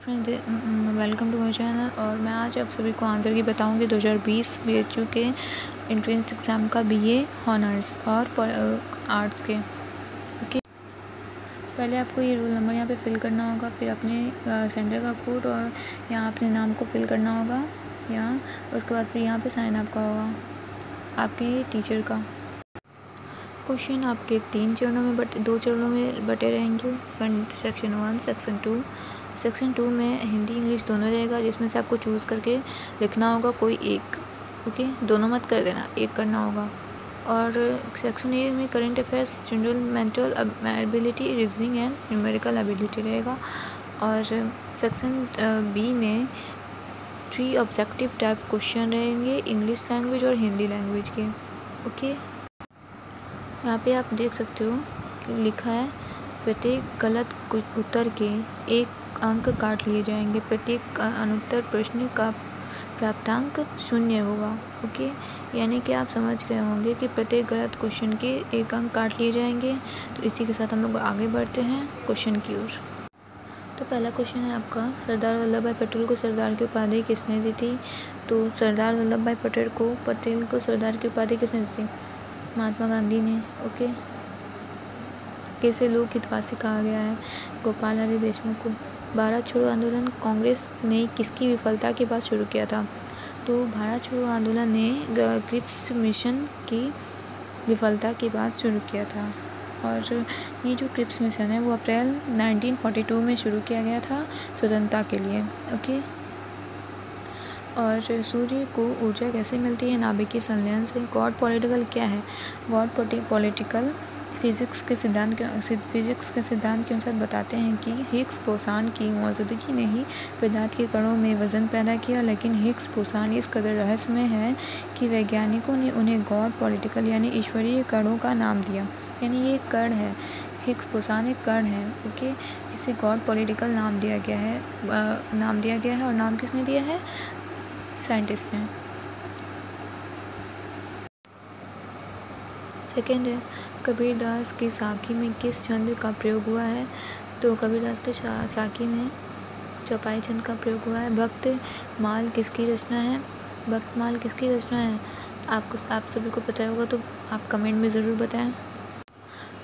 Friends, welcome to my channel. और मैं आज आप सभी को आंसर की बताऊंगी 2020 BHU के एंट्रेंस एग्ज़ाम का BA हॉनर्स और आर्ट्स के। ओके, पहले आपको ये रोल नंबर यहाँ पे फिल करना होगा, फिर अपने सेंटर का कोड और यहाँ अपने नाम को फिल करना होगा यहाँ। उसके बाद फिर यहाँ पे साइन आपका होगा आपके टीचर का। क्वेश्चन आपके 3 चरणों में 2 चरणों में बटे रहेंगे। Section 1, section 2। सेक्शन 2 में हिंदी इंग्लिश दोनों रहेगा, जिसमें से आपको चूज़ करके लिखना होगा कोई एक। ओके, दोनों मत कर देना, एक करना होगा। और सेक्शन ए में current affairs, general, mental ability, reasoning and numerical ability रहेगा। और सेक्शन बी में 3 ऑब्जेक्टिव टाइप क्वेश्चन रहेंगे, इंग्लिश लैंग्वेज और हिंदी लैंग्वेज के। ओके, यहाँ पे आप देख सकते हो कि लिखा है प्रत्येक गलत उत्तर के 1 अंक काट लिए जाएंगे। प्रत्येक अनुत्तर प्रश्न का प्राप्तांक 0 होगा। ओके, यानी कि आप समझ गए होंगे कि प्रत्येक गलत क्वेश्चन के 1 अंक काट लिए जाएंगे। तो इसी के साथ हम लोग आगे बढ़ते हैं क्वेश्चन की ओर। तो पहला क्वेश्चन है आपका, सरदार वल्लभ भाई पटेल को सरदार की उपाधि किसने दी थी? तो सरदार वल्लभ भाई पटेल को सरदार की उपाधि किसने दी थी? महात्मा गांधी ने। ओके, किसे लोक हितवासी कहा गया है? गोपाल हरि देशमुख को। भारत छोड़ो आंदोलन कांग्रेस ने किसकी विफलता के बाद शुरू किया था? तो भारत छोड़ो आंदोलन ने क्रिप्स मिशन की विफलता के बाद शुरू किया था। और ये जो क्रिप्स मिशन है वो अप्रैल 1942 में शुरू किया गया था स्वतंत्रता के लिए। ओके, और सूर्य को ऊर्जा कैसे मिलती है? नाभिकीय संलयन से। गॉड पॉलिटिकल क्या है? गॉड पॉलिटिकल फिजिक्स के सिद्धांत के अनुसार बताते हैं कि हिग्स बोसान की मौजूदगी ने ही पदार्थ के कणों में वजन पैदा किया, लेकिन हिग्स बोसान इस कदर रहस्यमय है कि वैज्ञानिकों ने उन्हें गॉड पॉलिटिकल यानी ईश्वरीय कणों का नाम दिया। यानी ये कण है, हिग्स बोसान एक कण है। ओके, जिसे गॉड पॉलिटिकल नाम दिया गया है। और नाम किसने दिया है? साइंटिस्ट ने। सेकेंड है, कबीरदास की साखी में किस छंद का प्रयोग हुआ है? तो कबीरदास के साखी में चौपाई छंद का प्रयोग हुआ है। भक्तमाल किसकी रचना है? भक्तमाल किसकी रचना है? आप सभी को पता होगा तो आप कमेंट में ज़रूर बताएं।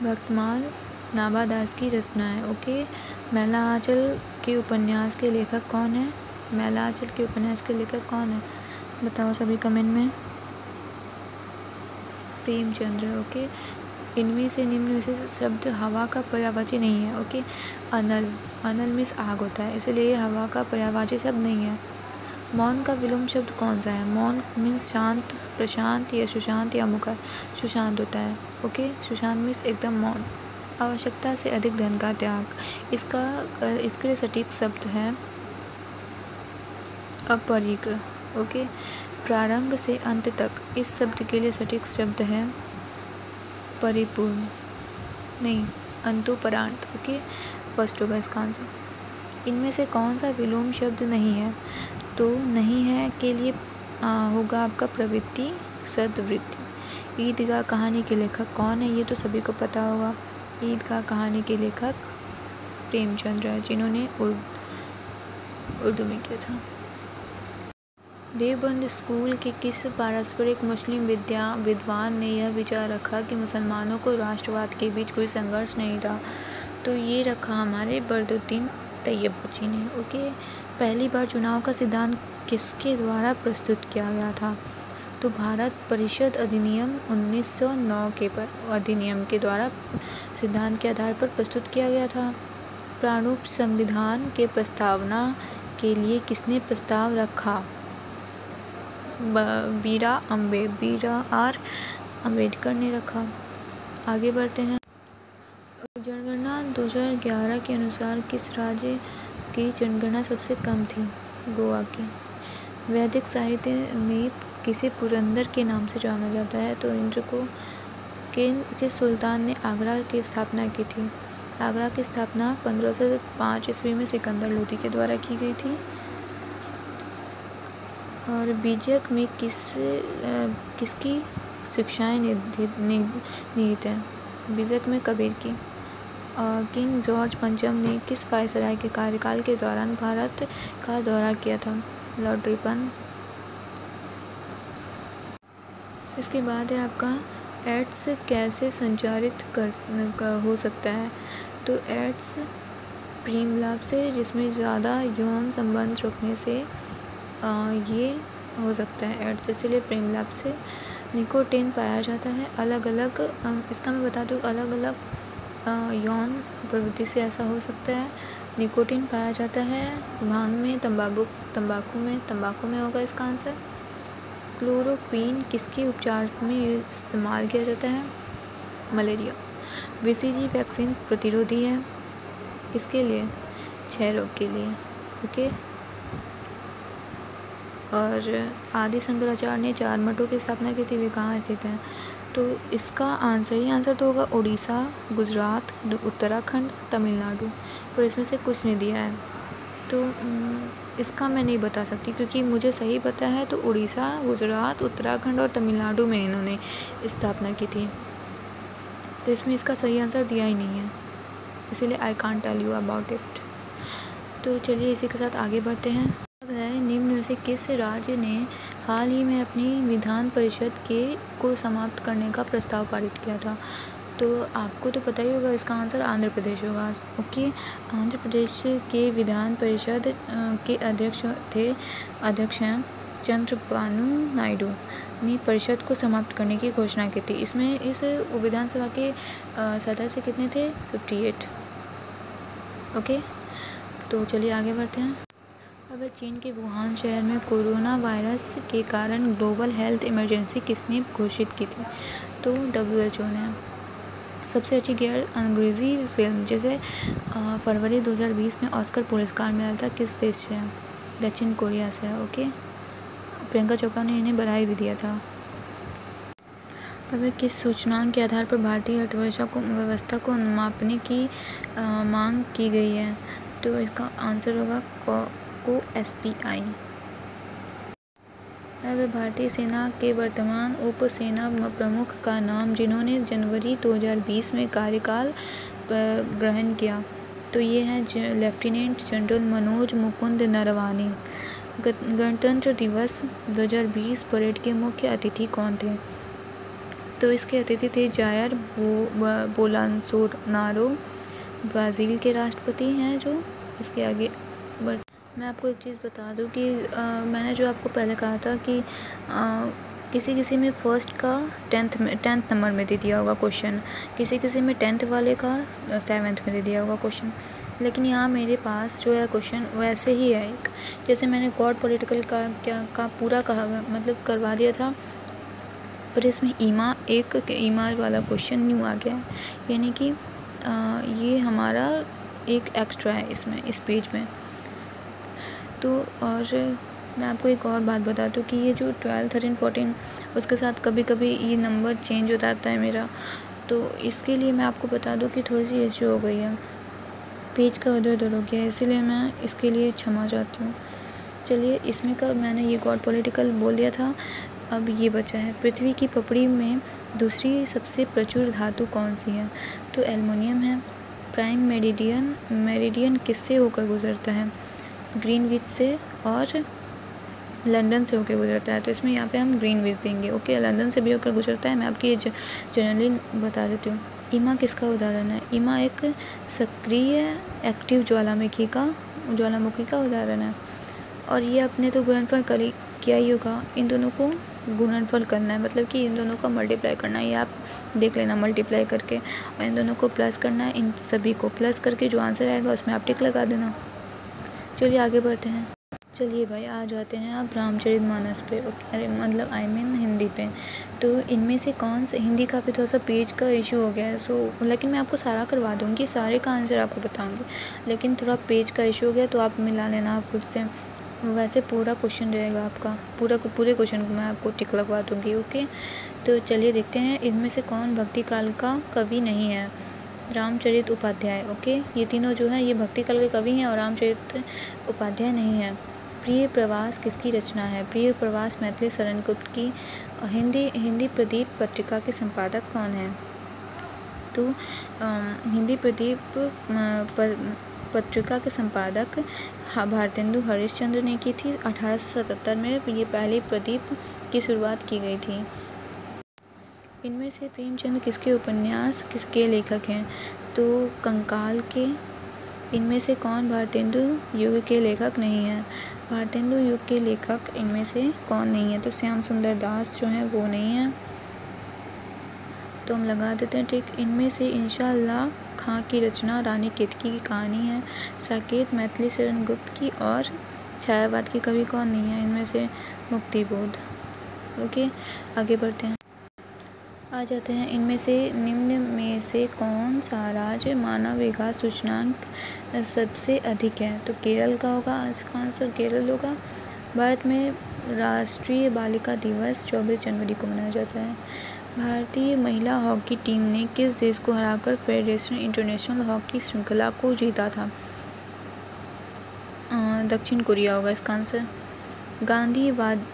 भक्तमाल नाभा दास की रचना है। ओके, मैला आंचल के उपन्यास के लेखक कौन है? मैला आंचल के उपन्यास के लेखक कौन है? बताओ सभी कमेंट में। प्रेमचंद्र। ओके, इनमें से निम्न में से शब्द हवा का पर्यायवाची नहीं है। ओके, अनल मीन्स आग होता है, इसलिए ये हवा का पर्यायवाची शब्द नहीं है। मौन का विलोम शब्द कौन सा है? मौन मीन्स शांत, प्रशांत या सुशांत या मुखर। सुशांत होता है। ओके, सुशांत मीन्स एकदम मौन। आवश्यकता से अधिक धन का त्याग, इसके लिए सटीक शब्द है अपरिग्रह। ओके, प्रारंभ से अंत तक, इस शब्द के लिए सटीक शब्द है परिपूर्ण, नहीं अंतोपरांत। ओके, फर्स्ट होगा इसका आंसर। इनमें से कौन सा विलोम शब्द नहीं है? तो नहीं है के लिए होगा आपका प्रवृत्ति, सद्वृत्ति। ईदगाह कहानी के लेखक कौन है? ये तो सभी को पता होगा। ईदगाह कहानी के लेखक प्रेमचंद्र है, जिन्होंने उर्दू में किया था। देवबंद स्कूल के किस पारस्परिक मुस्लिम विद्वान ने यह विचार रखा कि मुसलमानों को राष्ट्रवाद के बीच कोई संघर्ष नहीं था? तो ये रखा हमारे बदरुद्दीन तैयबजी ने। ओके, पहली बार चुनाव का सिद्धांत किसके द्वारा प्रस्तुत किया गया था? तो भारत परिषद अधिनियम 1909 के अधिनियम के द्वारा सिद्धांत के आधार पर प्रस्तुत किया गया था। प्रारूप संविधान के प्रस्तावना के लिए किसने प्रस्ताव रखा? आर अम्बेडकर ने रखा। आगे बढ़ते हैं। जनगणना 2011 के अनुसार किस राज्य की जनगणना सबसे कम थी? गोवा की। वैदिक साहित्य में किसे पुरंदर के नाम से जाना जाता है? तो इंद्र को के सुल्तान ने आगरा की स्थापना की थी? आगरा की स्थापना 1505 ईस्वी में सिकंदर लोदी के द्वारा की गई थी। और बीजक में किसकी शिक्षाएं निहित हैं? बीजक में कबीर की। किंग जॉर्ज पंचम ने किस वायसराय के कार्यकाल के दौरान भारत का दौरा किया था? Lord Ripon. इसके बाद है आपका एड्स कैसे संचारित हो सकता है? तो एड्स प्रेम लाभ से, जिसमें ज़्यादा यौन संबंध रखने से ये हो सकता है एड्स, इसलिए प्रेम लाभ से। निकोटीन पाया जाता है अलग अलग, इसका मैं बता दूँ, अलग अलग यौन प्रवृत्ति से ऐसा हो सकता है। निकोटीन पाया जाता है भांग में, तंबाकू में होगा इसका आंसर। क्लोरोक्वीन किसके उपचार में इस्तेमाल किया जाता है? मलेरिया। बीसीजी वैक्सीन प्रतिरोधी है किसके लिए? क्षय रोग के लिए। ओके। और आदि शंकराचार्य ने 4 मठों की स्थापना की थी, वे कहाँ स्थित हैं? तो इसका आंसर तो होगा उड़ीसा, गुजरात, उत्तराखंड, तमिलनाडु, पर इसमें से कुछ नहीं दिया है, तो इसका मैं नहीं बता सकती, क्योंकि मुझे सही पता है तो उड़ीसा, गुजरात, उत्तराखंड और तमिलनाडु में इन्होंने स्थापना की थी, तो इसमें इसका सही आंसर दिया ही नहीं है, इसीलिए I can't tell you about it. तो चलिए इसी के साथ आगे बढ़ते हैं। अब है निम्न में से किस राज्य ने हाल ही में अपनी विधान परिषद को समाप्त करने का प्रस्ताव पारित किया था? तो आपको तो पता ही होगा, इसका आंसर आंध्र प्रदेश होगा। ओके। आंध्र प्रदेश के विधान परिषद के अध्यक्ष हैं चंद्रबाबू नायडू ने परिषद को समाप्त करने की घोषणा की थी। इसमें इस विधानसभा के सदस्य कितने थे? 58। ओके, तो चलिए आगे बढ़ते हैं। अब चीन के वुहान शहर में कोरोना वायरस के कारण ग्लोबल हेल्थ इमरजेंसी किसने घोषित की थी? तो WHO ने। सबसे अच्छी गैर अंग्रेज़ी फिल्म जैसे फरवरी 2020 में ऑस्कर पुरस्कार मिला था, किस देश से? दक्षिण कोरिया से। ओके। प्रियंका चोपड़ा ने इन्हें बधाई भी दिया था। अब किस सूचनांक के आधार पर भारतीय अर्थव्यवस्था को मापने की मांग की गई है? तो इसका आंसर होगा SPI। अब भारतीय सेना के वर्तमान उप सेना प्रमुख का नाम, जिन्होंने जनवरी 2020 में कार्यकाल ग्रहण किया, तो ये है लेफ्टिनेंट जनरल मनोज मुकुंद नरवानी। गणतंत्र दिवस 2020 परेड के मुख्य अतिथि कौन थे? तो इसके अतिथि थे जायर बोल्सोनारो, ब्राज़ील के राष्ट्रपति हैं जो। इसके आगे मैं आपको एक चीज़ बता दूं कि मैंने जो आपको पहले कहा था कि किसी में फर्स्ट का 10th नंबर में दे दिया होगा क्वेश्चन, किसी में 10th वाले का 7th में दे दिया होगा क्वेश्चन, लेकिन यहाँ मेरे पास जो है क्वेश्चन वैसे ही है। एक जैसे मैंने गॉड पॉलिटिकल का पूरा मतलब करवा दिया था, पर इसमें ईमा वाला क्वेश्चन न्यू आ गया है, यानी कि ये हमारा एक एक्स्ट्रा है इसमें, इस पेज में। तो और मैं आपको एक और बात बता दूँ कि ये जो 12, 13, 14 उसके साथ कभी कभी ये नंबर चेंज हो जाता है मेरा, तो इसके लिए मैं आपको बता दूँ कि थोड़ी सी इश्यू हो गई है, पेज का उधर उधर हो गया है, इसीलिए मैं इसके लिए क्षमा चाहती हूँ। चलिए इसमें का मैंने ये गॉड पॉलिटिकल बोल दिया था, अब ये बचा है पृथ्वी की पपड़ी में दूसरी सबसे प्रचुर धातु कौन सी है? तो एल्युमिनियम है। प्राइम मेरिडियन किससे होकर गुजरता है? ग्रीनविच से और लंदन से होकर गुजरता है, तो इसमें यहाँ पे हम ग्रीनविच देंगे। ओके, लंदन से भी होकर गुजरता है, मैं आपकी ये जनरली बता देती हूँ। ईमा किसका उदाहरण है? ईमा एक सक्रिय एक्टिव ज्वालामुखी का उदाहरण है, और ये अपने तो गुणनफल किया ही होगा, इन दोनों को गुणनफल करना है, मतलब कि इन दोनों का मल्टीप्लाई करना है, ये आप देख लेना मल्टीप्लाई करके, और इन दोनों को प्लस करना है, इन सभी को प्लस करके जो आंसर आएगा उसमें आप टिक लगा देना। चलिए आगे बढ़ते हैं। चलिए भाई आ जाते हैं आप रामचरितमानस पे, अरे मतलब हिंदी पे। तो इनमें से कौन से, हिंदी का भी थोड़ा सा पेज का इशू हो गया है, लेकिन मैं आपको सारा करवा दूँगी, सारे का आंसर आपको बताऊँगी, लेकिन थोड़ा पेज का इशू हो गया तो आप मिला लेना आप खुद से, वैसे पूरा क्वेश्चन रहेगा आपका, पूरे क्वेश्चन को मैं आपको टिक लगवा दूँगी। ओके, तो चलिए देखते हैं इनमें से कौन भक्ति काल का कवि नहीं है। रामचरित उपाध्याय। ओके, ये तीनों जो है ये भक्ति काल के कवि हैं और रामचरित उपाध्याय नहीं है। प्रिय प्रवास किसकी रचना है? प्रिय प्रवास मैथिली शरण गुप्त की। हिंदी प्रदीप पत्रिका के संपादक कौन है? तो हिंदी प्रदीप पत्रिका के संपादक भारतेंदु हरिश्चंद्र ने की थी। 1877 में ये पहली प्रदीप की शुरुआत की गई थी। इनमें से प्रेमचंद किसके उपन्यास किसके लेखक हैं? तो कंकाल के। इनमें से कौन भारतेंदु युग के लेखक नहीं है? भारतेंदु युग के लेखक इनमें से कौन नहीं है? तो श्याम सुंदर दास जो हैं वो नहीं है। तो हम लगा देते हैं ठीक। इनमें से इंशाअल्लाह खां की रचना रानी केतकी की कहानी है। साकेत मैथिली शरण गुप्त की। और छायावाद की कवि कौन नहीं है? इनमें से मुक्तिबोध। ओके, आगे बढ़ते हैं। आ जाते हैं इनमें से निम्न में से कौन सा राज्य मानव विकास सूचकांक सबसे अधिक है? तो केरल का होगा। इसका आंसर केरल होगा। भारत में राष्ट्रीय बालिका दिवस 24 जनवरी को मनाया जाता है। भारतीय महिला हॉकी टीम ने किस देश को हराकर फेडरेशन इंटरनेशनल हॉकी श्रृंखला को जीता था? दक्षिण कोरिया होगा इसका आंसर। गांधीवाद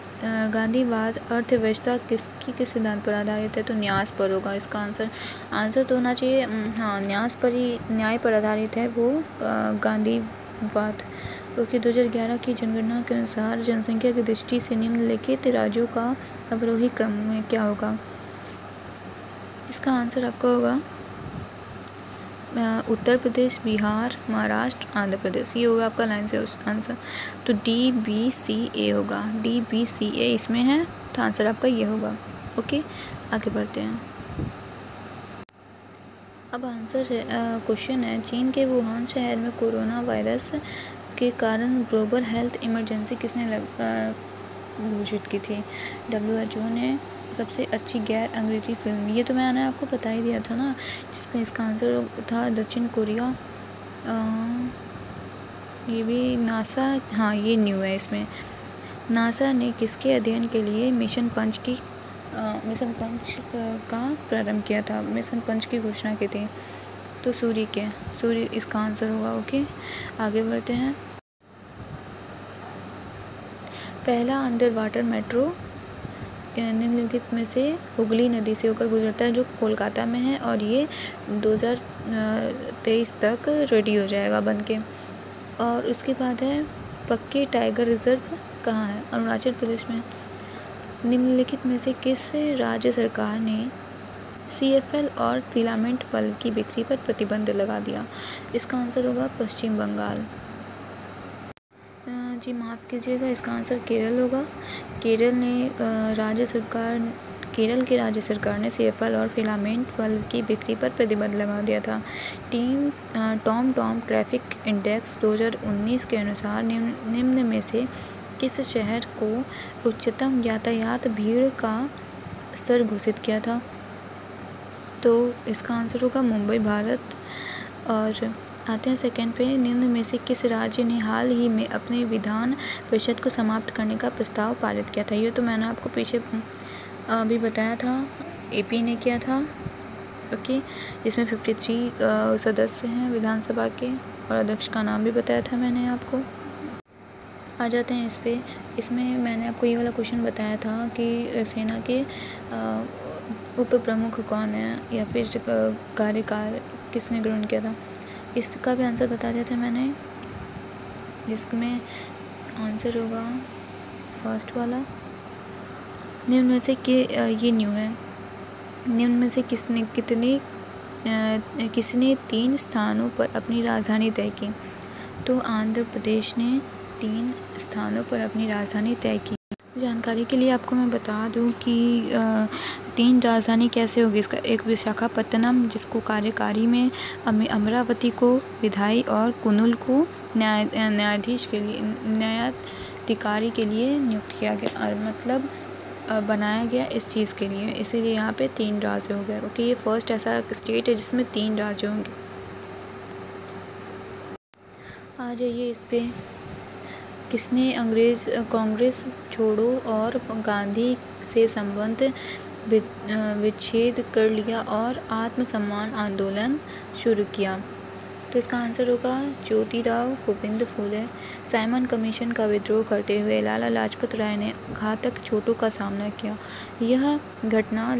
अर्थव्यवस्था किस सिद्धांत पर आधारित है? तो न्यास पर होगा इसका आंसर तो होना चाहिए। हाँ, न्याय पर आधारित है वो गांधीवाद। ओके, 2011 की जनगणना के अनुसार जनसंख्या की दृष्टि से निम्नलिखित राज्यों का अवरोही क्रम में क्या होगा? इसका आंसर आपका होगा उत्तर प्रदेश, बिहार, महाराष्ट्र, आंध्र प्रदेश। ये होगा आपका लाइन से आंसर। तो DBCA होगा। DBCA इसमें है तो आंसर आपका ये होगा। ओके, आगे बढ़ते हैं। अब आंसर क्वेश्चन है, चीन के वुहान शहर में कोरोना वायरस के कारण ग्लोबल हेल्थ इमरजेंसी किसने घोषित की थी? WHO ने। सबसे अच्छी गैर अंग्रेजी फिल्म, ये तो मैंने आपको बता ही दिया था ना, जिसमें इसका आंसर था दक्षिण कोरिया। ये भी नासा, हाँ ये न्यू है इसमें। नासा ने किसके अध्ययन के लिए मिशन पंच का प्रारंभ किया था? मिशन पंच की घोषणा की थी? तो सूर्य इसका आंसर होगा। ओके, आगे बढ़ते हैं। पहला अंडर वाटर मेट्रो निम्नलिखित में से हुगली नदी से होकर गुजरता है, जो कोलकाता में है, और ये 2023 तक रेडी हो जाएगा बनके। और उसके बाद है पक्की टाइगर रिजर्व कहाँ है? अरुणाचल प्रदेश में। निम्नलिखित में से किस राज्य सरकार ने CFL और फिलामेंट बल्ब की बिक्री पर प्रतिबंध लगा दिया? इसका आंसर होगा पश्चिम बंगाल। जी माफ़ कीजिएगा, इसका आंसर केरल होगा। केरल के राज्य सरकार ने CFL और फिलामेंट बल्ब की बिक्री पर प्रतिबंध लगा दिया था। टॉम ट्रैफिक इंडेक्स 2019 के अनुसार निम्न में से किस शहर को उच्चतम यातायात भीड़ का स्तर घोषित किया था? तो इसका आंसर होगा मुंबई, भारत। और आते हैं सेकंड पे, निम्न में से किस राज्य ने हाल ही में अपने विधान परिषद को समाप्त करने का प्रस्ताव पारित किया था? ये तो मैंने आपको पीछे अभी बताया था, AP ने किया था। ओके, जिसमें 53 सदस्य हैं विधानसभा के, और अध्यक्ष का नाम भी बताया था मैंने आपको। आ जाते हैं इस पे। इसमें मैंने आपको ये वाला क्वेश्चन बताया था कि सेना के उप प्रमुख कौन है, या फिर कार्यकाल किसने ग्रहण किया था? इसका भी आंसर बता दिया था मैंने, जिसमें आंसर होगा फर्स्ट वाला। निम्न में से ये न्यू है। निम्न में से किसने 3 स्थानों पर अपनी राजधानी तय की? तो आंध्र प्रदेश ने 3 स्थानों पर अपनी राजधानी तय की। जानकारी के लिए आपको मैं बता दूं कि 3 राजधानी कैसे होगी इसका। एक विशाखापत्तनम, जिसको कार्यकारी में अमरावती को विधायी और कुर्नूल को न्यायाधिकारी के लिए नियुक्त किया गया, और मतलब बनाया गया इस चीज़ के लिए, इसीलिए यहाँ पे 3 राज्य हो गए। ओके, ये फर्स्ट ऐसा स्टेट है जिसमें 3 राज्य होंगे। आ जाइए इस पे, किसने कांग्रेस छोड़ो और गांधी से संबंध विच्छेद कर लिया और आत्मसम्मान आंदोलन शुरू किया? तो इसका आंसर होगा ज्योतिराव गोविंद फुले। साइमन कमीशन का विद्रोह करते हुए लाला लाजपत राय ने घातक चोटों का सामना किया। यह घटना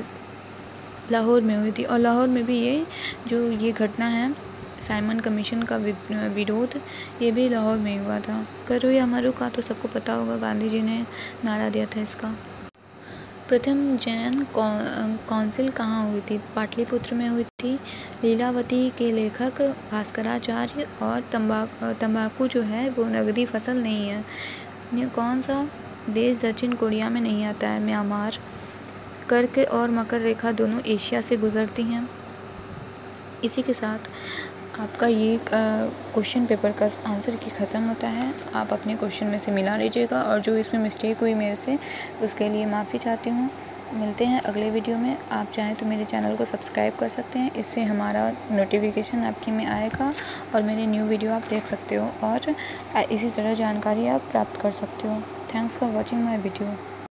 लाहौर में हुई थी। और लाहौर में भी ये घटना है साइमन कमीशन का विरोध, ये भी लाहौर में हुआ था। करो या मरो का तो सबको पता होगा, गांधी जी ने नारा दिया था इसका। प्रथम जैन काउंसिल कहाँ हुई थी? पाटलिपुत्र में हुई थी। लीलावती के लेखक भास्कराचार्य। और तंबाकू जो है वो नगदी फसल नहीं है। ये कौन सा देश दक्षिण कोरिया में नहीं आता है? म्यांमार। कर्क और मकर रेखा दोनों एशिया से गुजरती हैं। इसी के साथ आपका ये क्वेश्चन पेपर का आंसर की ख़त्म होता है। आप अपने क्वेश्चन में से मिला लीजिएगा, और जो इसमें मिस्टेक हुई मेरे से उसके लिए माफ़ी चाहती हूँ। मिलते हैं अगले वीडियो में। आप चाहें तो मेरे चैनल को सब्सक्राइब कर सकते हैं, इससे हमारा नोटिफिकेशन आपके में आएगा और मेरे न्यू वीडियो आप देख सकते हो, और इसी तरह जानकारी आप प्राप्त कर सकते हो। Thanks for watching my video.